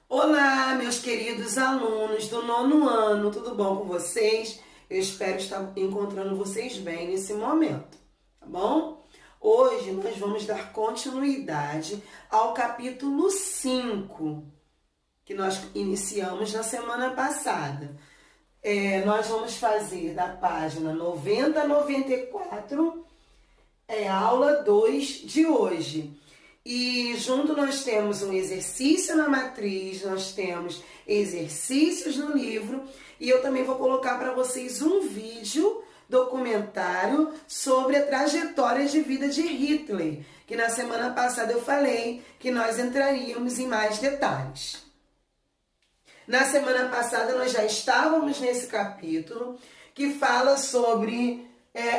Olá, meus queridos alunos do nono ano, tudo bom com vocês? Eu espero estar encontrando vocês bem nesse momento, tá bom? Hoje nós vamos dar continuidade ao capítulo 5, que nós iniciamos na semana passada. Nós vamos fazer da página 90 a 94, a aula 2 de hoje. E junto nós temos um exercício na matriz, nós temos exercícios no livro e eu também vou colocar para vocês um vídeo documentário sobre a trajetória de vida de Hitler, que na semana passada eu falei que nós entraríamos em mais detalhes. Na semana passada nós já estávamos nesse capítulo que fala sobre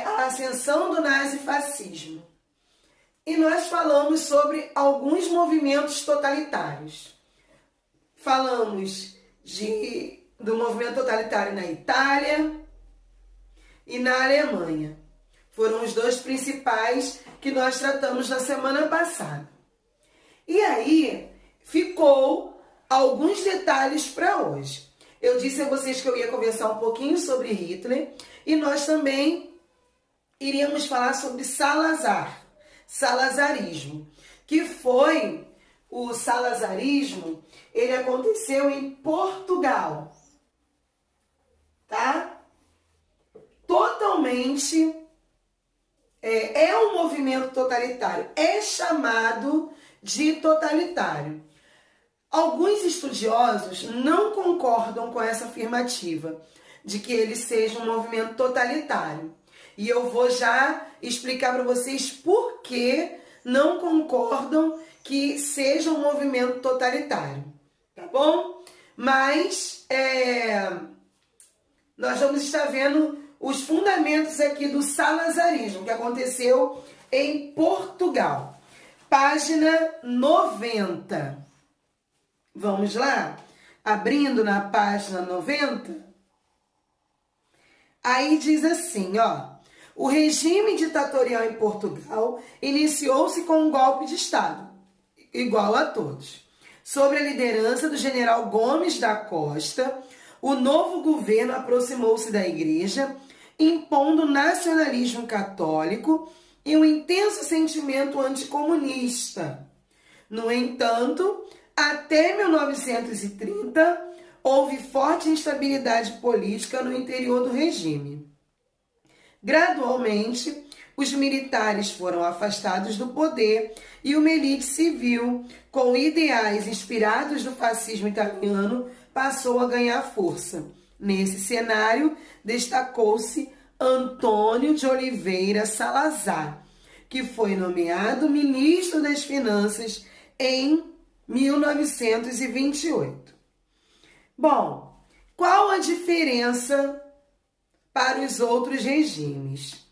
a ascensão do nazifascismo. E nós falamos sobre alguns movimentos totalitários. Falamos do movimento totalitário na Itália e na Alemanha. Foram os dois principais que nós tratamos na semana passada. E aí ficou alguns detalhes para hoje. Eu disse a vocês que eu ia conversar um pouquinho sobre Hitler e nós também iríamos falar sobre Salazar. Salazarismo, que foi o salazarismo, ele aconteceu em Portugal, tá? Totalmente, é um movimento totalitário, é chamado de totalitário. Alguns estudiosos não concordam com essa afirmativa, de que ele seja um movimento totalitário. E eu vou já explicar para vocês por que não concordam que seja um movimento totalitário, tá bom? Mas nós vamos estar vendo os fundamentos aqui do salazarismo, que aconteceu em Portugal. Página 90. Vamos lá? Abrindo na página 90. Aí diz assim, ó. O regime ditatorial em Portugal iniciou-se com um golpe de Estado, igual a todos. Sob a liderança do general Gomes da Costa, o novo governo aproximou-se da igreja, impondo nacionalismo católico e um intenso sentimento anticomunista. No entanto, até 1930, houve forte instabilidade política no interior do regime. Gradualmente, os militares foram afastados do poder e uma elite civil, com ideais inspirados do fascismo italiano, passou a ganhar força. Nesse cenário, destacou-se Antônio de Oliveira Salazar, que foi nomeado ministro das Finanças em 1928. Bom, qual a diferença para os outros regimes?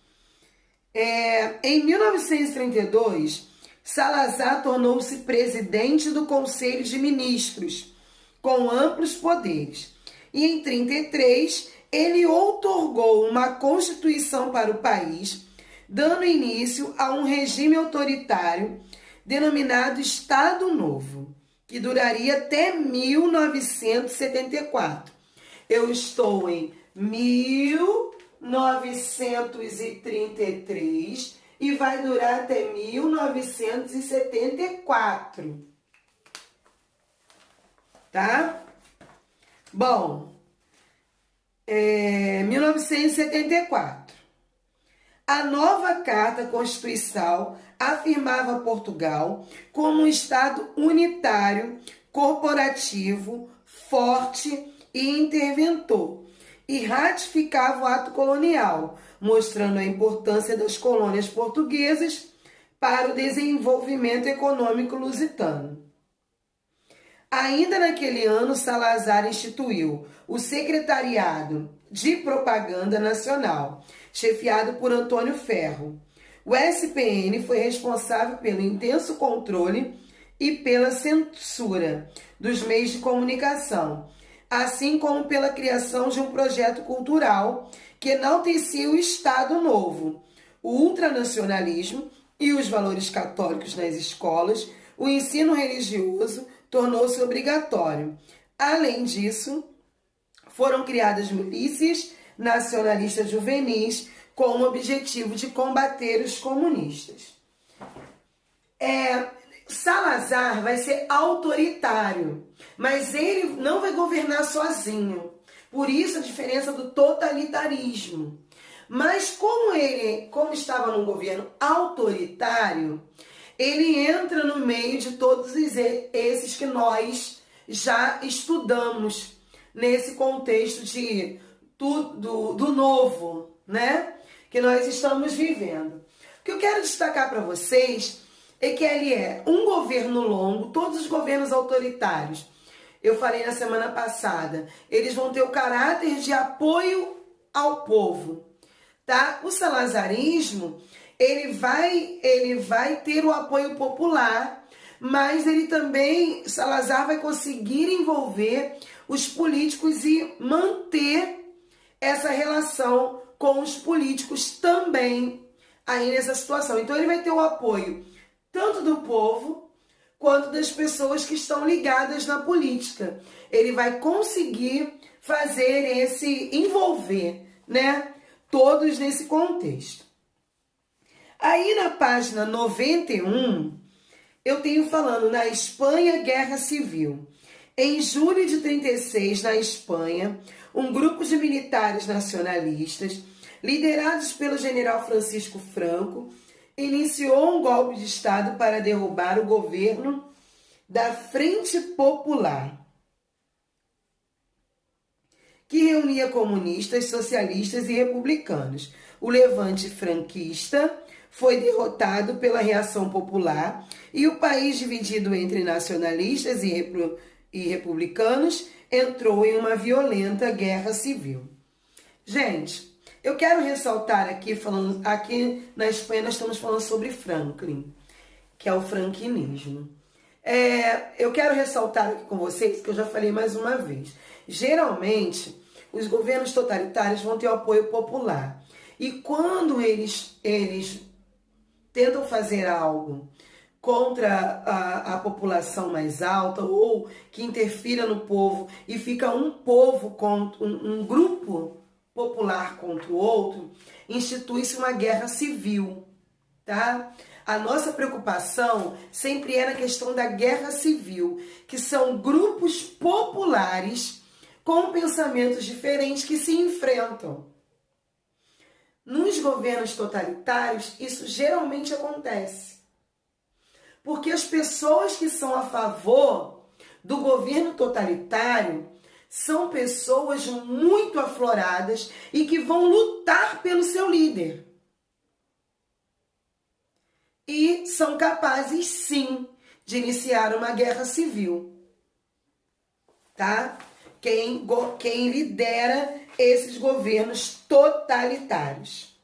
Em 1932, Salazar tornou-se presidente do Conselho de Ministros, com amplos poderes. E em 1933, ele outorgou uma constituição para o país, dando início a um regime autoritário denominado Estado Novo, que duraria até 1974. Eu estou em 1933 e vai durar até 1974, tá? Bom, 1974. A nova Carta Constitucional afirmava Portugal como um Estado unitário, corporativo, forte e interventor, e ratificava o ato colonial, mostrando a importância das colônias portuguesas para o desenvolvimento econômico lusitano. Ainda naquele ano, Salazar instituiu o Secretariado de Propaganda Nacional, chefiado por Antônio Ferro. O SPN foi responsável pelo intenso controle e pela censura dos meios de comunicação, assim como pela criação de um projeto cultural que enaltecia o Estado Novo, o ultranacionalismo e os valores católicos nas escolas, o ensino religioso, tornou-se obrigatório. Além disso, foram criadas milícias nacionalistas juvenis com o objetivo de combater os comunistas. Salazar vai ser autoritário, mas ele não vai governar sozinho. Por isso a diferença do totalitarismo. Mas como estava num governo autoritário, ele entra no meio de todos esses que nós já estudamos nesse contexto do novo, né? Que nós estamos vivendo. O que eu quero destacar para vocês é que ele é um governo longo, todos os governos autoritários. Eu falei na semana passada, eles vão ter o caráter de apoio ao povo, tá? O salazarismo, ele vai ter o apoio popular, mas ele também, Salazar vai conseguir envolver os políticos e manter essa relação com os políticos também aí nessa situação. Então ele vai ter o apoio tanto do povo quanto das pessoas que estão ligadas na política. Ele vai conseguir envolver, né, todos nesse contexto. Aí na página 91, eu tenho falando na Espanha, Guerra Civil. Em julho de 36, na Espanha, um grupo de militares nacionalistas, liderados pelo general Francisco Franco, iniciou um golpe de Estado para derrubar o governo da Frente Popular, que reunia comunistas, socialistas e republicanos. O levante franquista foi derrotado pela reação popular e o país, dividido entre nacionalistas e republicanos, entrou em uma violenta guerra civil. Gente, eu quero ressaltar aqui na Espanha nós estamos falando sobre Franklin, que é o franquinismo. Eu quero ressaltar aqui com vocês, que eu já falei mais uma vez, geralmente os governos totalitários vão ter o apoio popular. E quando eles tentam fazer algo contra a população mais alta ou que interfira no povo e fica um grupo popular contra o outro, institui-se uma guerra civil, tá? A nossa preocupação sempre é na questão da guerra civil, que são grupos populares com pensamentos diferentes que se enfrentam. Nos governos totalitários, isso geralmente acontece. Porque as pessoas que são a favor do governo totalitário são pessoas muito afloradas e que vão lutar pelo seu líder. E são capazes, sim, de iniciar uma guerra civil. Tá? Quem lidera esses governos totalitários.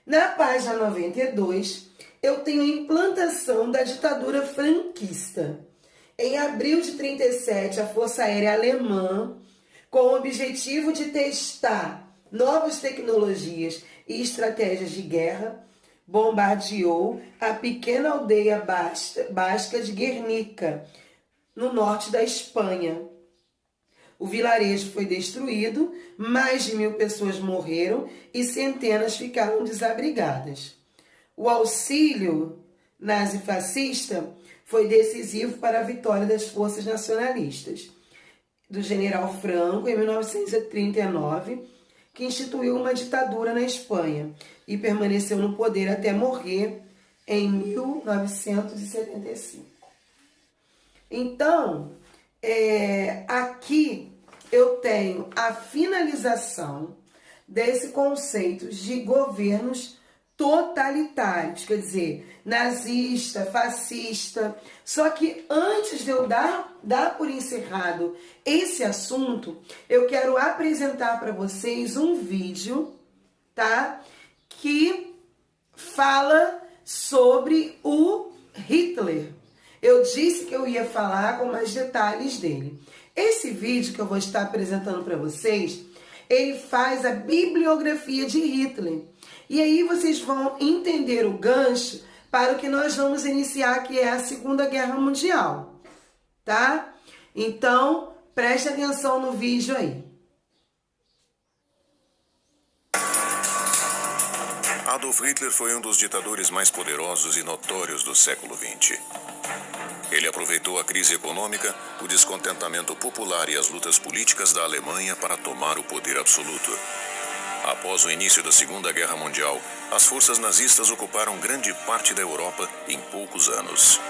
Na página 92, eu tenho a implantação da ditadura franquista. Em abril de 37, a Força Aérea Alemã, com o objetivo de testar novas tecnologias e estratégias de guerra, bombardeou a pequena aldeia basca de Guernica, no norte da Espanha. O vilarejo foi destruído, mais de 1000 pessoas morreram e centenas ficaram desabrigadas. O auxílio nazifascista foi decisivo para a vitória das forças nacionalistas do general Franco em 1939, que instituiu uma ditadura na Espanha e permaneceu no poder até morrer em 1975. Então, aqui eu tenho a finalização desse conceito de governos totalitários, quer dizer, nazista, fascista. Só que antes de eu dar por encerrado esse assunto, eu quero apresentar para vocês um vídeo, tá? Que fala sobre o Hitler. Eu disse que eu ia falar com mais detalhes dele. Esse vídeo que eu vou estar apresentando para vocês, ele faz a bibliografia de Hitler. E aí vocês vão entender o gancho para o que nós vamos iniciar, que é a Segunda Guerra Mundial. tá? Então, preste atenção no vídeo aí. Adolf Hitler foi um dos ditadores mais poderosos e notórios do século XX. Ele aproveitou a crise econômica, o descontentamento popular e as lutas políticas da Alemanha para tomar o poder absoluto. Após o início da Segunda Guerra Mundial, as forças nazistas ocuparam grande parte da Europa em poucos anos.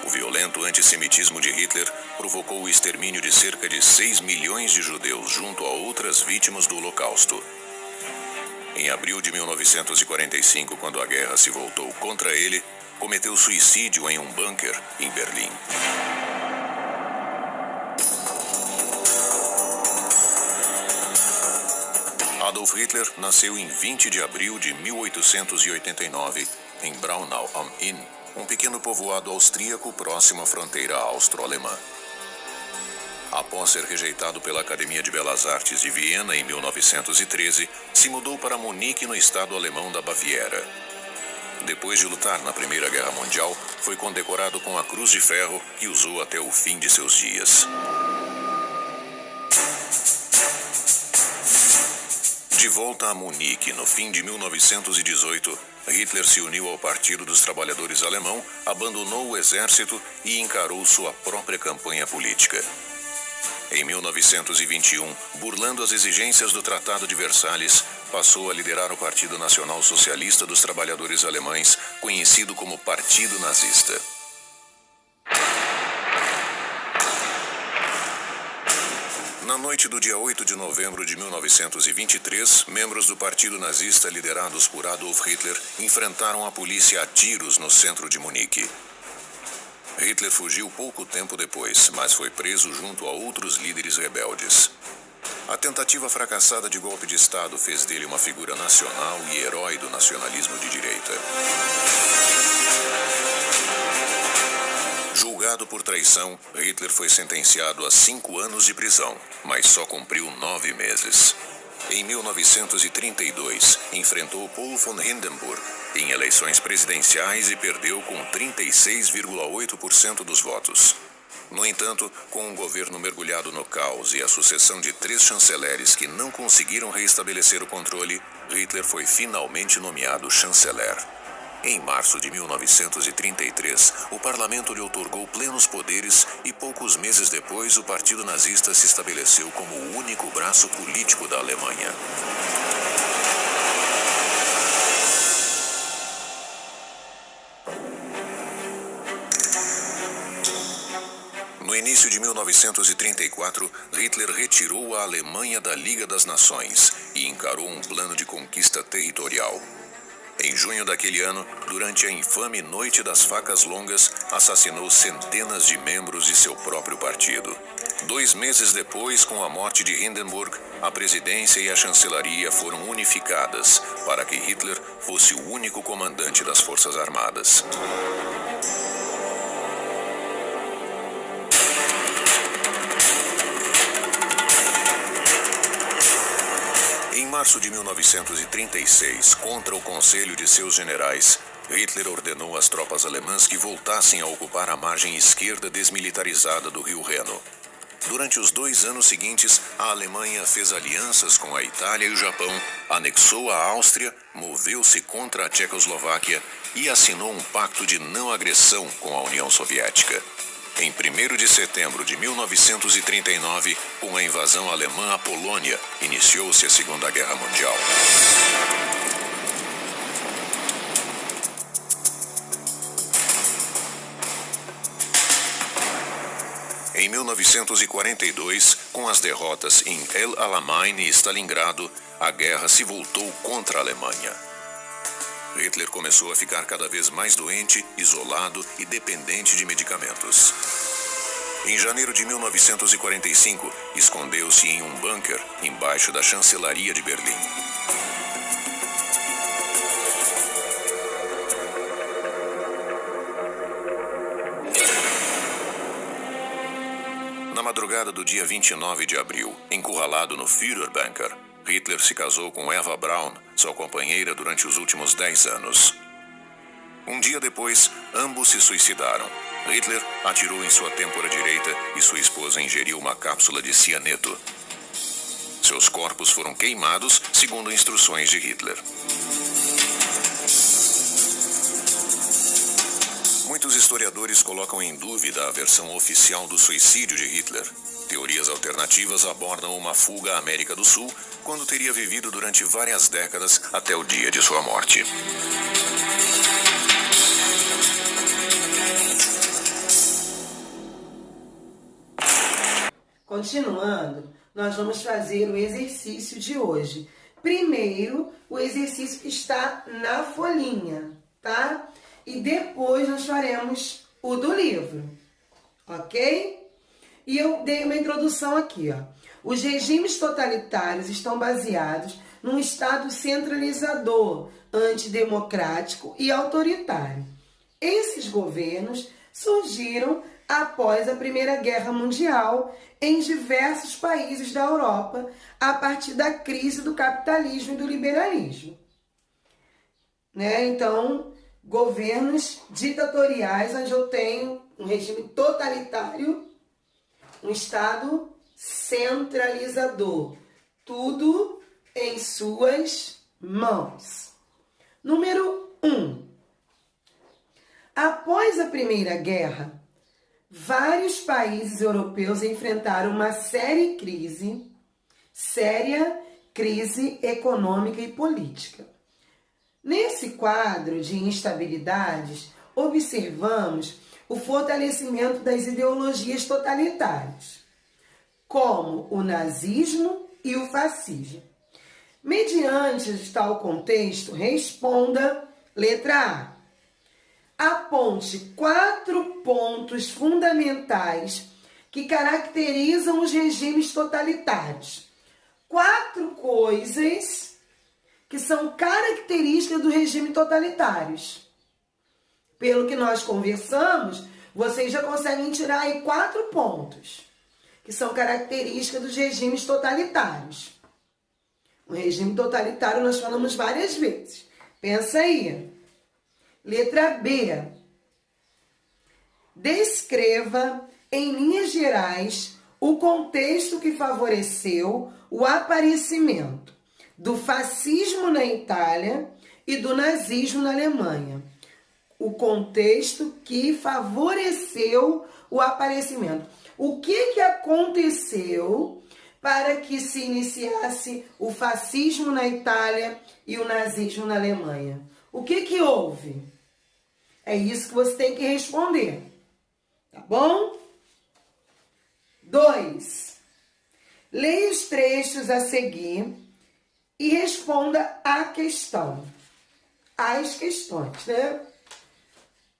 O violento antissemitismo de Hitler provocou o extermínio de cerca de 6 milhões de judeus junto a outras vítimas do Holocausto. Em abril de 1945, quando a guerra se voltou contra ele, cometeu suicídio em um bunker em Berlim. Adolf Hitler nasceu em 20 de abril de 1889 em Braunau am Inn, um pequeno povoado austríaco próximo à fronteira austro-alemã. Após ser rejeitado pela Academia de Belas Artes de Viena em 1913, se mudou para Munique, no estado alemão da Baviera. Depois de lutar na Primeira Guerra Mundial, foi condecorado com a Cruz de Ferro que usou até o fim de seus dias. De volta a Munique, no fim de 1918, Hitler se uniu ao Partido dos Trabalhadores Alemão, abandonou o exército e encarou sua própria campanha política. Em 1921, burlando as exigências do Tratado de Versalhes, passou a liderar o Partido Nacional Socialista dos Trabalhadores Alemães, conhecido como Partido Nazista. Na noite do dia 8 de novembro de 1923, membros do Partido Nazista liderados por Adolf Hitler enfrentaram a polícia a tiros no centro de Munique. Hitler fugiu pouco tempo depois, mas foi preso junto a outros líderes rebeldes. A tentativa fracassada de golpe de Estado fez dele uma figura nacional e herói do nacionalismo de direita. Julgado por traição, Hitler foi sentenciado a 5 anos de prisão, mas só cumpriu 9 meses. Em 1932, enfrentou Paul von Hindenburg em eleições presidenciais e perdeu com 36,8% dos votos. No entanto, com um governo mergulhado no caos e a sucessão de 3 chanceleres que não conseguiram reestabelecer o controle, Hitler foi finalmente nomeado chanceler. Em março de 1933, o parlamento lhe outorgou plenos poderes e poucos meses depois o Partido Nazista se estabeleceu como o único braço político da Alemanha. No início de 1934, Hitler retirou a Alemanha da Liga das Nações e encarou um plano de conquista territorial. Em junho daquele ano, durante a infame Noite das Facas Longas, assassinou centenas de membros de seu próprio partido. 2 meses depois, com a morte de Hindenburg, a presidência e a chancelaria foram unificadas para que Hitler fosse o único comandante das Forças Armadas. Em março de 1936, contra o conselho de seus generais, Hitler ordenou às tropas alemãs que voltassem a ocupar a margem esquerda desmilitarizada do rio Reno. Durante os 2 anos seguintes, a Alemanha fez alianças com a Itália e o Japão, anexou a Áustria, moveu-se contra a Tchecoslováquia e assinou um pacto de não agressão com a União Soviética. Em 1º de setembro de 1939, com a invasão alemã à Polônia, iniciou-se a Segunda Guerra Mundial. Em 1942, com as derrotas em El Alamein e Stalingrado, a guerra se voltou contra a Alemanha. Hitler começou a ficar cada vez mais doente, isolado e dependente de medicamentos. Em janeiro de 1945, escondeu-se em um bunker embaixo da chancelaria de Berlim. Na madrugada do dia 29 de abril, encurralado no Führerbunker, Hitler se casou com Eva Braun, sua companheira durante os últimos 10 anos. Um dia depois, ambos se suicidaram. Hitler atirou em sua têmpora direita e sua esposa ingeriu uma cápsula de cianeto. Seus corpos foram queimados segundo instruções de Hitler. Muitos historiadores colocam em dúvida a versão oficial do suicídio de Hitler. Teorias alternativas abordam uma fuga à América do Sul, quando teria vivido durante várias décadas até o dia de sua morte. Continuando, nós vamos fazer o exercício de hoje. Primeiro, o exercício que está na folhinha, tá? E depois nós faremos o do livro, ok? E eu dei uma introdução aqui, ó. Os regimes totalitários estão baseados num Estado centralizador, antidemocrático e autoritário. Esses governos surgiram após a Primeira Guerra Mundial em diversos países da Europa, a partir da crise do capitalismo e do liberalismo. Então, governos ditatoriais, onde eu tenho um regime totalitário, um Estado centralizador, tudo em suas mãos. Número 1. Após a Primeira Guerra, vários países europeus enfrentaram uma séria crise econômica e política. Nesse quadro de instabilidades, observamos o fortalecimento das ideologias totalitárias, como o nazismo e o fascismo. Mediante tal contexto, responda letra A. Aponte 4 pontos fundamentais que caracterizam os regimes totalitários. 4 coisas que são características do regime totalitários. Pelo que nós conversamos, vocês já conseguem tirar aí 4 pontos, que são características dos regimes totalitários. O regime totalitário nós falamos várias vezes. Pensa aí. Letra B. Descreva, em linhas gerais, o contexto que favoreceu o aparecimento do fascismo na Itália e do nazismo na Alemanha. O contexto que favoreceu o aparecimento. O que aconteceu para que se iniciasse o fascismo na Itália e o nazismo na Alemanha? O que houve? É isso que você tem que responder. Tá bom? 2. Leia os trechos a seguir e responda a questão. As questões, né?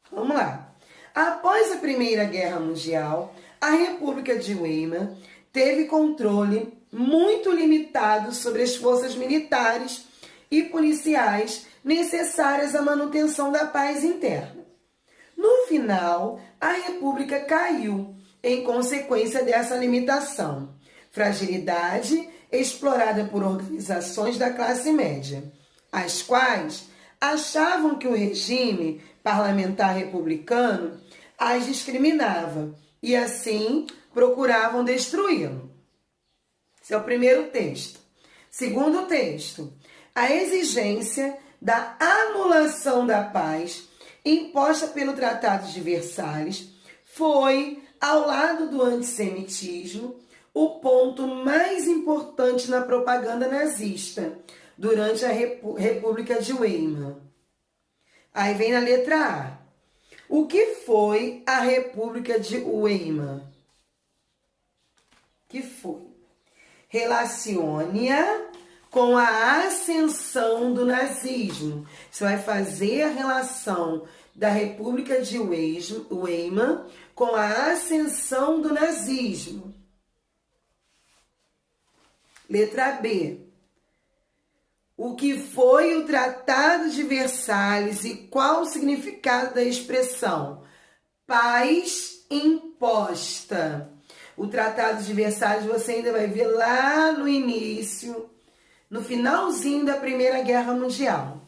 Vamos lá. Após a Primeira Guerra Mundial, a República de Weimar teve controle muito limitado sobre as forças militares e policiais necessárias à manutenção da paz interna. No final, a República caiu em consequência dessa limitação, fragilidade explorada por organizações da classe média, as quais achavam que o regime parlamentar republicano as discriminava e, assim, procuravam destruí-lo. Esse é o primeiro texto. Segundo texto, a exigência da anulação da paz imposta pelo Tratado de Versalhes foi, ao lado do antissemitismo, o ponto mais importante na propaganda nazista durante a República de Weimar. Aí vem na letra A. O que foi a República de Weimar? Que foi? Relacione-a com a ascensão do nazismo. Você vai fazer a relação da República de Weimar com a ascensão do nazismo. Letra B. O que foi o Tratado de Versalhes e qual o significado da expressão paz imposta? O Tratado de Versalhes você ainda vai ver lá no início, no finalzinho da Primeira Guerra Mundial.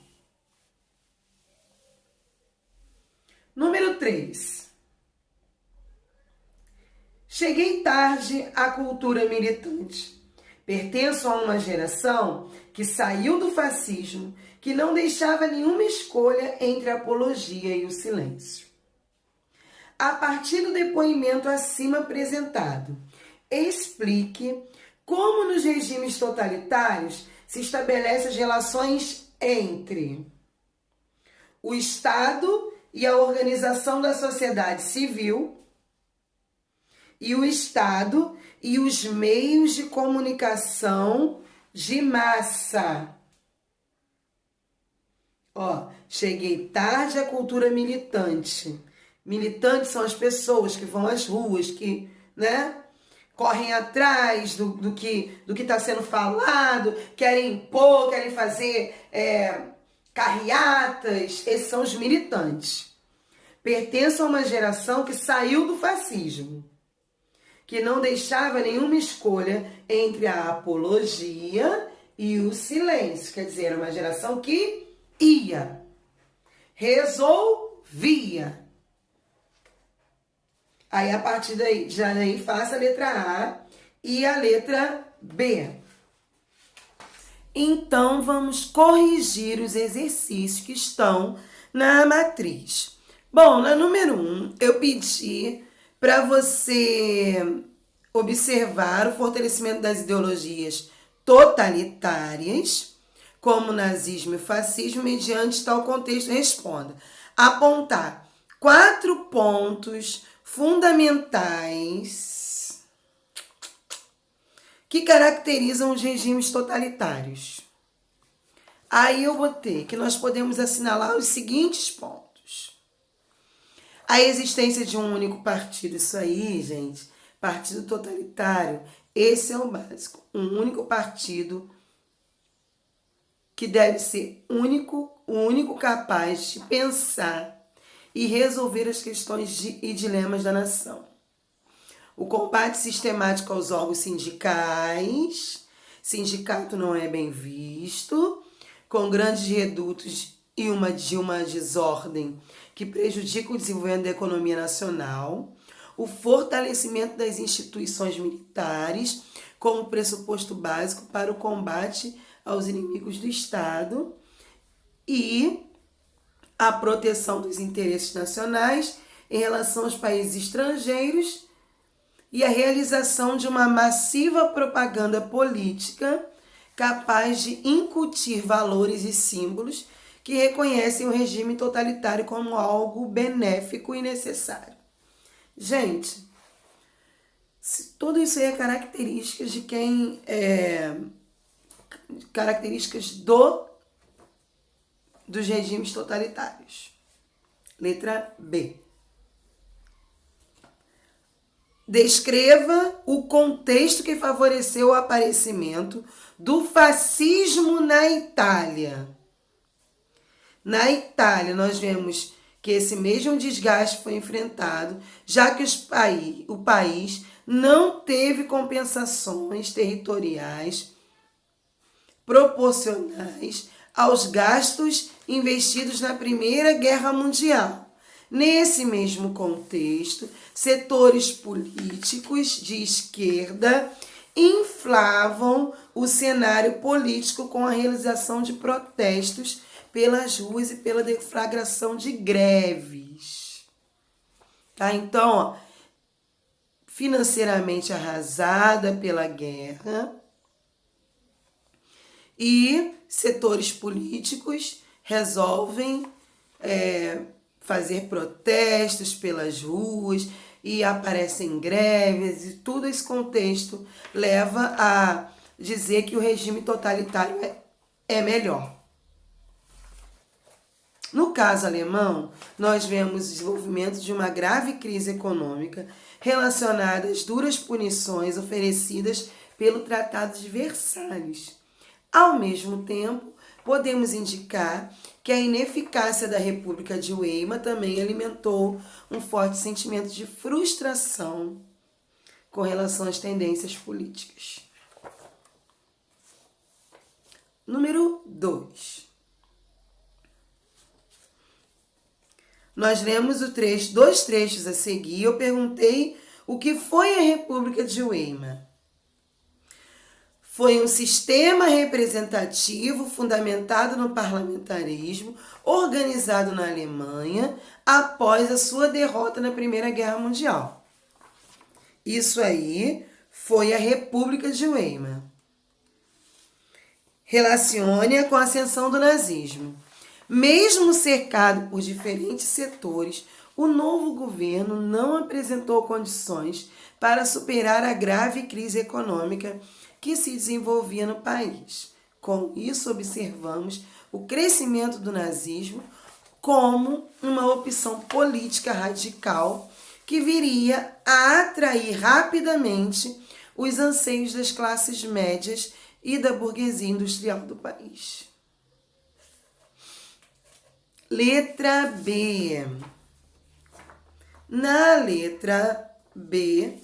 Número 3. Cheguei tarde à cultura militante. Pertenço a uma geração que saiu do fascismo, que não deixava nenhuma escolha entre a apologia e o silêncio. A partir do depoimento acima apresentado, explique como nos regimes totalitários se estabelecem as relações entre o Estado e a organização da sociedade civil e o Estado e os meios de comunicação de massa. Cheguei tarde à cultura militante. Militantes são as pessoas que vão às ruas, que, correm atrás do que está sendo falado, querem impor, querem fazer carreatas. Esses são os militantes. Pertenço a uma geração que saiu do fascismo, que não deixava nenhuma escolha entre a apologia e o silêncio. Quer dizer, era uma geração que ia, resolvia. Aí, a partir daí, faça a letra A e a letra B. Então, vamos corrigir os exercícios que estão na matriz. Bom, na número 1, eu pedi para você observar o fortalecimento das ideologias totalitárias, como nazismo e fascismo, mediante tal contexto. Responda. Apontar 4 pontos fundamentais que caracterizam os regimes totalitários. Aí eu botei que nós podemos assinalar os seguintes pontos. A existência de um único partido. Isso aí, gente, partido totalitário, esse é o básico. Um único partido que deve ser o único capaz de pensar e resolver as questões e dilemas da nação. O combate sistemático aos órgãos sindicais. Sindicato não é bem visto, com grandes redutos e uma desordem que prejudica o desenvolvimento da economia nacional. O fortalecimento das instituições militares como pressuposto básico para o combate aos inimigos do Estado e a proteção dos interesses nacionais em relação aos países estrangeiros e a realização de uma massiva propaganda política capaz de incutir valores e símbolos que reconhecem o regime totalitário como algo benéfico e necessário. Gente, tudo isso aí é características de quem características dos regimes totalitários. Letra B. Descreva o contexto que favoreceu o aparecimento do fascismo na Itália. Na Itália, nós vemos que esse mesmo desgaste foi enfrentado, já que o país não teve compensações territoriais proporcionais aos gastos investidos na Primeira Guerra Mundial. Nesse mesmo contexto, setores políticos de esquerda inflavam o cenário político com a realização de protestos pelas ruas e pela deflagração de greves. Tá? Então, financeiramente arrasada pela guerra, e setores políticos resolvem fazer protestos pelas ruas e aparecem greves, e todo esse contexto leva a dizer que o regime totalitário é melhor. No caso alemão, nós vemos o desenvolvimento de uma grave crise econômica relacionada às duras punições oferecidas pelo Tratado de Versalhes. Ao mesmo tempo, podemos indicar que a ineficácia da República de Weimar também alimentou um forte sentimento de frustração com relação às tendências políticas. Número 2. Nós lemos dois trechos a seguir. Eu perguntei O que foi a República de Weimar? Foi um sistema representativo fundamentado no parlamentarismo, organizado na Alemanha após a sua derrota na Primeira Guerra Mundial. Isso aí foi a República de Weimar. Relacione-a com a ascensão do nazismo. Mesmo cercado por diferentes setores, o novo governo não apresentou condições para superar a grave crise econômica que se desenvolvia no país. Com isso, observamos o crescimento do nazismo como uma opção política radical que viria a atrair rapidamente os anseios das classes médias e da burguesia industrial do país. Letra B. Na letra B,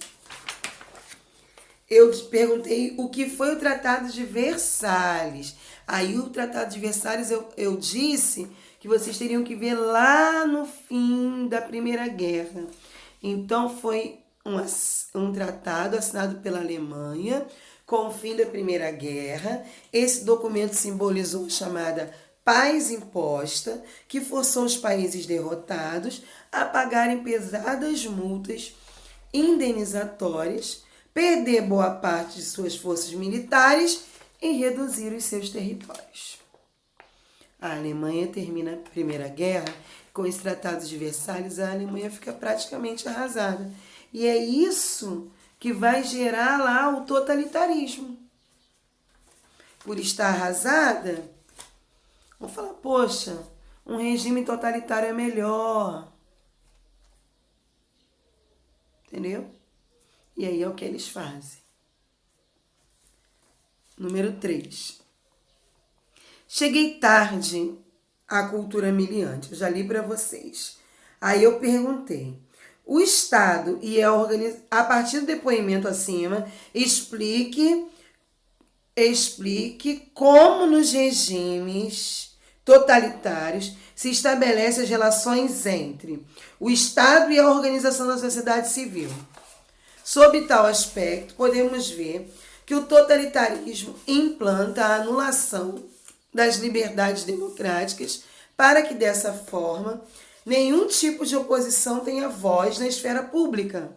eu te perguntei o que foi o Tratado de Versalhes. Aí o Tratado de Versalhes eu disse que vocês teriam que ver lá no fim da Primeira Guerra. Então foi um tratado assinado pela Alemanha com o fim da Primeira Guerra. Esse documento simbolizou a chamada paz imposta, que forçou os países derrotados a pagarem pesadas multas indenizatórias, perder boa parte de suas forças militares e reduzir os seus territórios. A Alemanha termina a Primeira Guerra com esse Tratado de Versalhes, a Alemanha fica praticamente arrasada. E é isso que vai gerar lá o totalitarismo. Por estar arrasada, vamos falar, poxa, um regime totalitário é melhor. Entendeu? E aí é o que eles fazem. Número 3. Cheguei tarde à cultura miliante. Eu já li para vocês. Aí eu perguntei. O Estado e a partir do depoimento acima, explique como nos regimes totalitários se estabelecem as relações entre o Estado e a organização da sociedade civil. Sob tal aspecto, podemos ver que o totalitarismo implanta a anulação das liberdades democráticas para que, dessa forma, nenhum tipo de oposição tenha voz na esfera pública.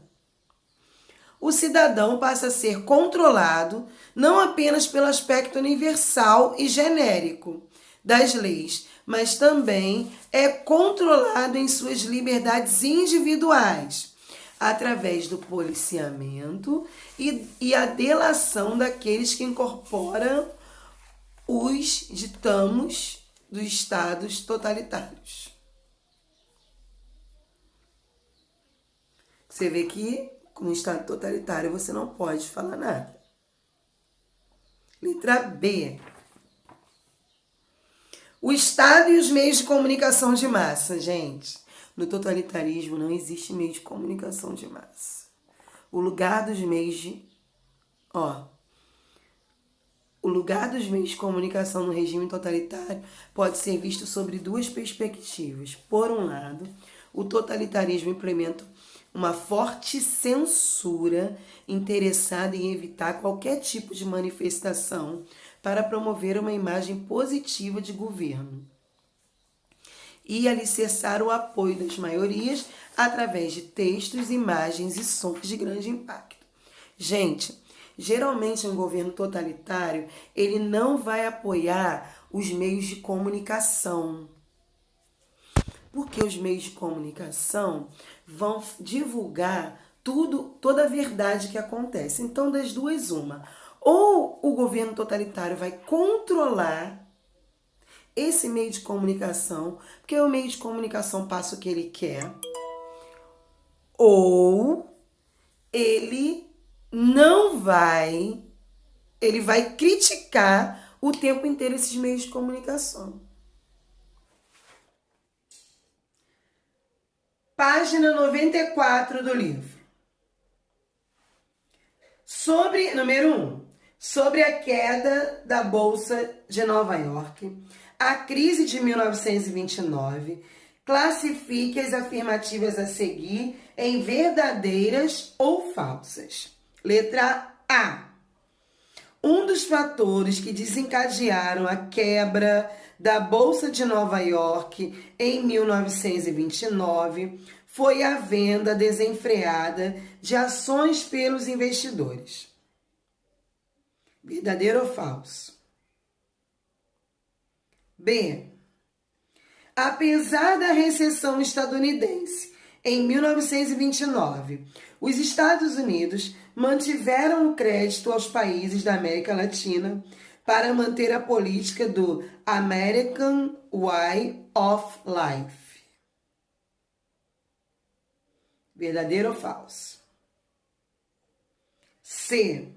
O cidadão passa a ser controlado não apenas pelo aspecto universal e genérico das leis, mas também é controlado em suas liberdades individuais, através do policiamento e a delação daqueles que incorporam os ditames dos estados totalitários. Você vê que com o estado totalitário você não pode falar nada. Letra B. O Estado e os meios de comunicação de massa, gente. No totalitarismo não existe meio de comunicação de massa. O lugar dos meios de comunicação no regime totalitário pode ser visto sobre duas perspectivas. Por um lado, o totalitarismo implementa uma forte censura interessada em evitar qualquer tipo de manifestação para promover uma imagem positiva de governo e alicerçar o apoio das maiorias através de textos, imagens e sons de grande impacto. Gente, geralmente um governo totalitário, ele não vai apoiar os meios de comunicação. Porque os meios de comunicação vão divulgar toda a verdade que acontece. Então, das duas, uma. Ou o governo totalitário vai controlar esse meio de comunicação, porque o meio de comunicação passa o que ele quer, ou ele vai criticar o tempo inteiro esses meios de comunicação. Página 94 do livro. Número 1. Sobre a queda da Bolsa de Nova York, a crise de 1929, classifique as afirmativas a seguir em verdadeiras ou falsas. Letra A. Um dos fatores que desencadearam a quebra da Bolsa de Nova York em 1929 foi a venda desenfreada de ações pelos investidores. Verdadeiro ou falso? B. Apesar da recessão estadunidense em 1929, os Estados Unidos mantiveram o crédito aos países da América Latina para manter a política do American Way of Life. Verdadeiro ou falso? C.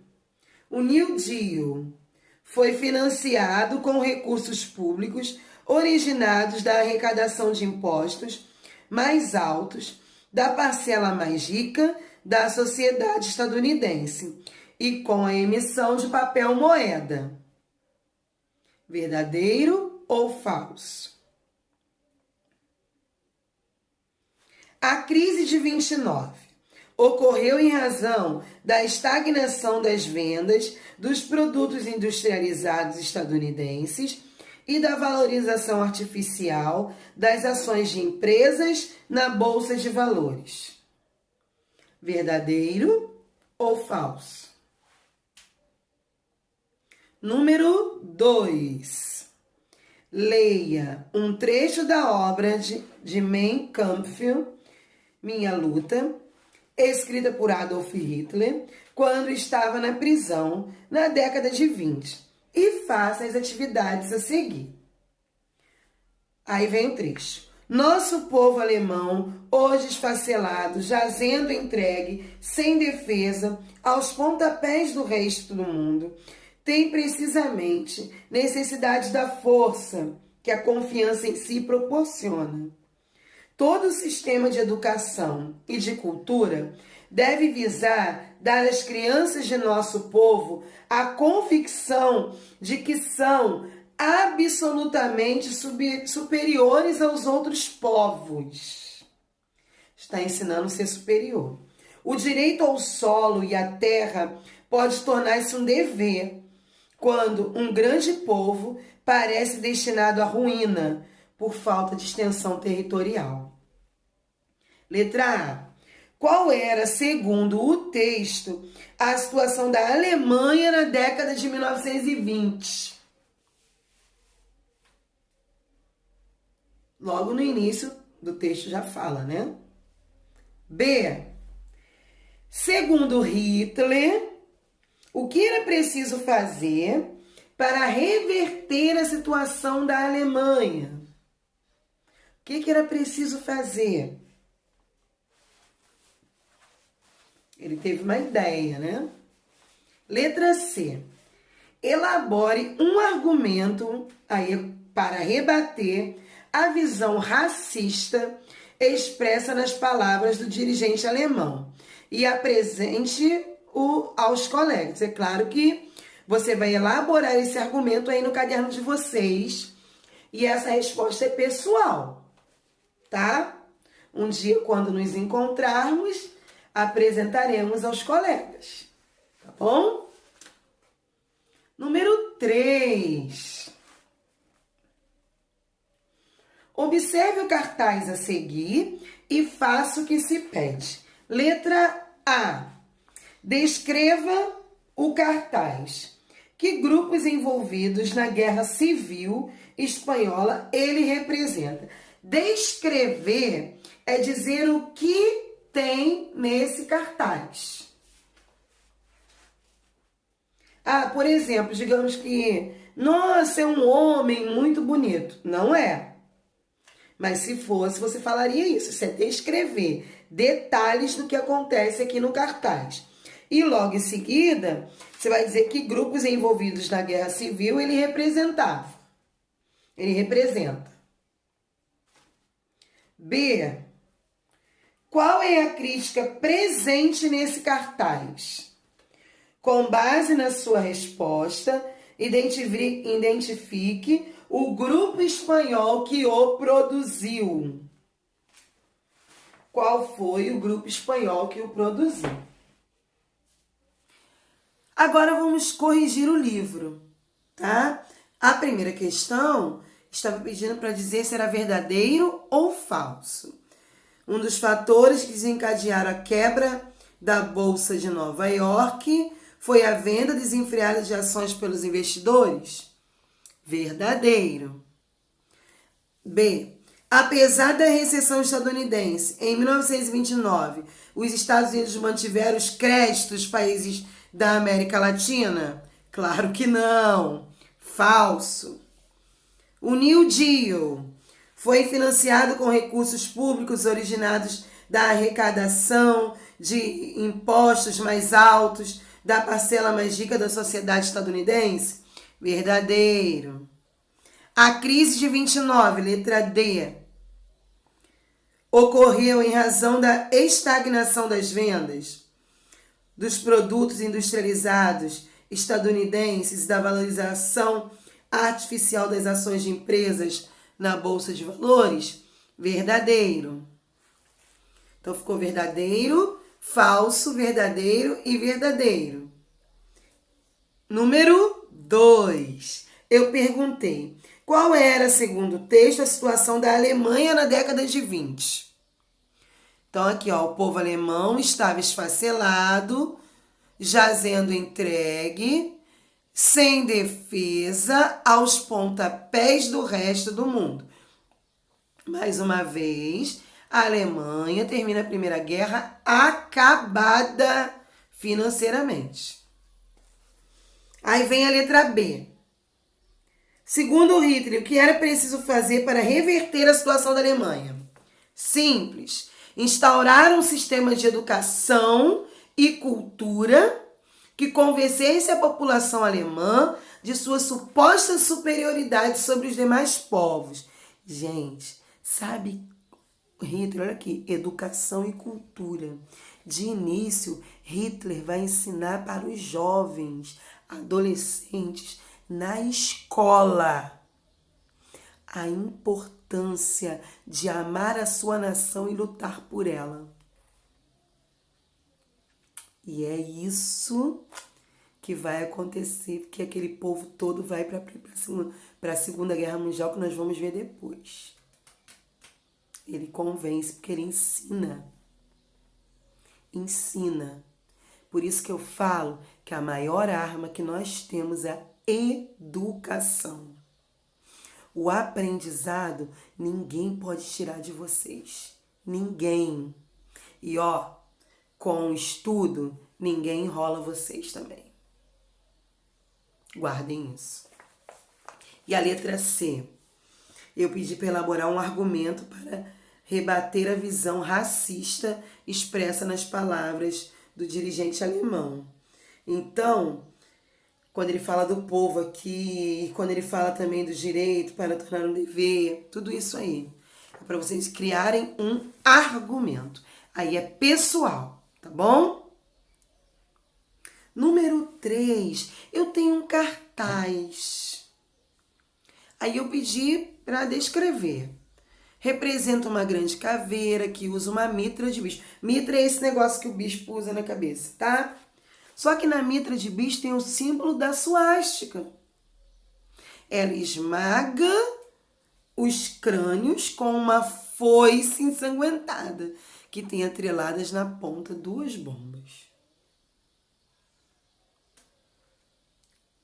O New Deal foi financiado com recursos públicos originados da arrecadação de impostos mais altos da parcela mais rica da sociedade estadunidense e com a emissão de papel moeda. Verdadeiro ou falso? A crise de 29 ocorreu em razão da estagnação das vendas dos produtos industrializados estadunidenses e da valorização artificial das ações de empresas na Bolsa de Valores. Verdadeiro ou falso? Número 2. Leia um trecho da obra de Mein Kampf, Minha Luta, escrita por Adolf Hitler, quando estava na prisão na década de 20. E faça as atividades a seguir. Aí vem o trecho. Nosso povo alemão, hoje esfacelado, jazendo entregue, sem defesa, aos pontapés do resto do mundo, tem precisamente necessidade da força que a confiança em si proporciona. Todo o sistema de educação e de cultura deve visar dar às crianças de nosso povo a convicção de que são absolutamente superiores aos outros povos. Está ensinando a ser superior. O direito ao solo e à terra pode tornar-se um dever quando um grande povo parece destinado à ruína por falta de extensão territorial. Letra A. Qual era, segundo o texto, a situação da Alemanha na década de 1920? Logo no início do texto já fala, né? B. Segundo Hitler, o que era preciso fazer para reverter a situação da Alemanha? O que era preciso fazer? Ele teve uma ideia, né? Letra C. Elabore um argumento aí para rebater a visão racista expressa nas palavras do dirigente alemão e apresente aos colegas. É claro que você vai elaborar esse argumento aí no caderno de vocês e essa resposta é pessoal, tá? Um dia, quando nos encontrarmos, apresentaremos aos colegas, tá bom? Número 3. Observe o cartaz a seguir e faça o que se pede. Letra A. Descreva o cartaz. Que grupos envolvidos na Guerra Civil Espanhola ele representa? Descrever é dizer o que tem nesse cartaz. Por exemplo, digamos que, nossa, é um homem muito bonito. Não é. Mas se fosse, você falaria isso. Isso é descrever detalhes do que acontece aqui no cartaz. E logo em seguida, você vai dizer que grupos envolvidos na Guerra Civil ele representava. Ele representa. B. Qual é a crítica presente nesse cartaz? Com base na sua resposta, identifique o grupo espanhol que o produziu. qual foi o grupo espanhol que o produziu. Agora vamos corrigir o livro, tá? A primeira questão estava pedindo para dizer se era verdadeiro ou falso. Um dos fatores que desencadearam a quebra da Bolsa de Nova York foi a venda desenfreada de ações pelos investidores? Verdadeiro. B. Apesar da recessão estadunidense, em 1929, os Estados Unidos mantiveram os créditos dos países da América Latina? Claro que não. Falso. O New Deal foi financiado com recursos públicos originados da arrecadação de impostos mais altos da parcela mais rica da sociedade estadunidense? Verdadeiro. A crise de 29, letra D, ocorreu em razão da estagnação das vendas dos produtos industrializados estadunidenses e da valorização artificial das ações de empresas na Bolsa de Valores? Verdadeiro. Então ficou verdadeiro, falso, verdadeiro e verdadeiro. Número 2. Eu perguntei: qual era, segundo o texto, a situação da Alemanha na década de 20? Então aqui, ó, o povo alemão estava esfacelado, jazendo entregue, sem defesa, aos pontapés do resto do mundo. Mais uma vez, a Alemanha termina a Primeira Guerra acabada financeiramente. Aí vem a letra B. Segundo Hitler, o que era preciso fazer para reverter a situação da Alemanha? Simples. Instaurar um sistema de educação e cultura que convencesse a população alemã de sua suposta superioridade sobre os demais povos. Gente, sabe, Hitler, olha aqui, educação e cultura. De início, Hitler vai ensinar para os jovens, adolescentes, na escola, a importância de amar a sua nação e lutar por ela. E é isso que vai acontecer, porque aquele povo todo vai para a Segunda Guerra Mundial, que nós vamos ver depois. Ele convence, porque ele ensina. Ensina. Por isso que eu falo que a maior arma que nós temos é a educação. O aprendizado ninguém pode tirar de vocês. Ninguém. E ó, com o estudo, ninguém enrola vocês também. Guardem isso. E a letra C. Eu pedi para elaborar um argumento para rebater a visão racista expressa nas palavras do dirigente alemão. Então, quando ele fala do povo aqui, e quando ele fala também do direito para tornar um dever, tudo isso aí. É para vocês criarem um argumento. Aí é pessoal, tá bom? Número 3, eu tenho um cartaz. Aí eu pedi para descrever. Representa uma grande caveira que usa uma mitra de bicho. Mitra é esse negócio que o bispo usa na cabeça, tá? Só que na mitra de bicho tem o símbolo da suástica. Ela esmaga os crânios com uma foice ensanguentada, que tem atreladas na ponta 2 bombas.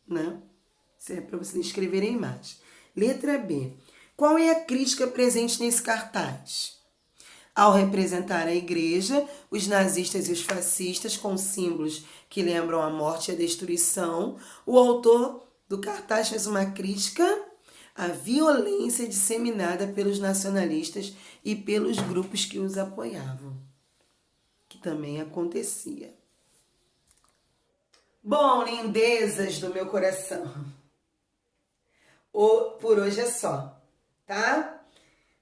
Né? Isso é para vocês escreverem mais. Letra B. Qual é a crítica presente nesse cartaz? Ao representar a igreja, os nazistas e os fascistas com símbolos que lembram a morte e a destruição, o autor do cartaz fez uma crítica à violência disseminada pelos nacionalistas e pelos grupos que os apoiavam, que também acontecia. Bom, lindezas do meu coração, por hoje é só, tá?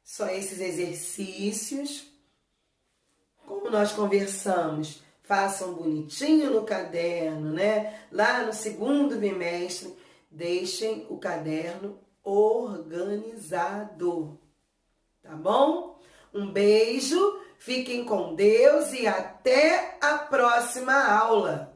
Só esses exercícios. Como nós conversamos, façam bonitinho no caderno, né? Lá no segundo bimestre, deixem o caderno organizado, tá bom? Um beijo, fiquem com Deus e até a próxima aula.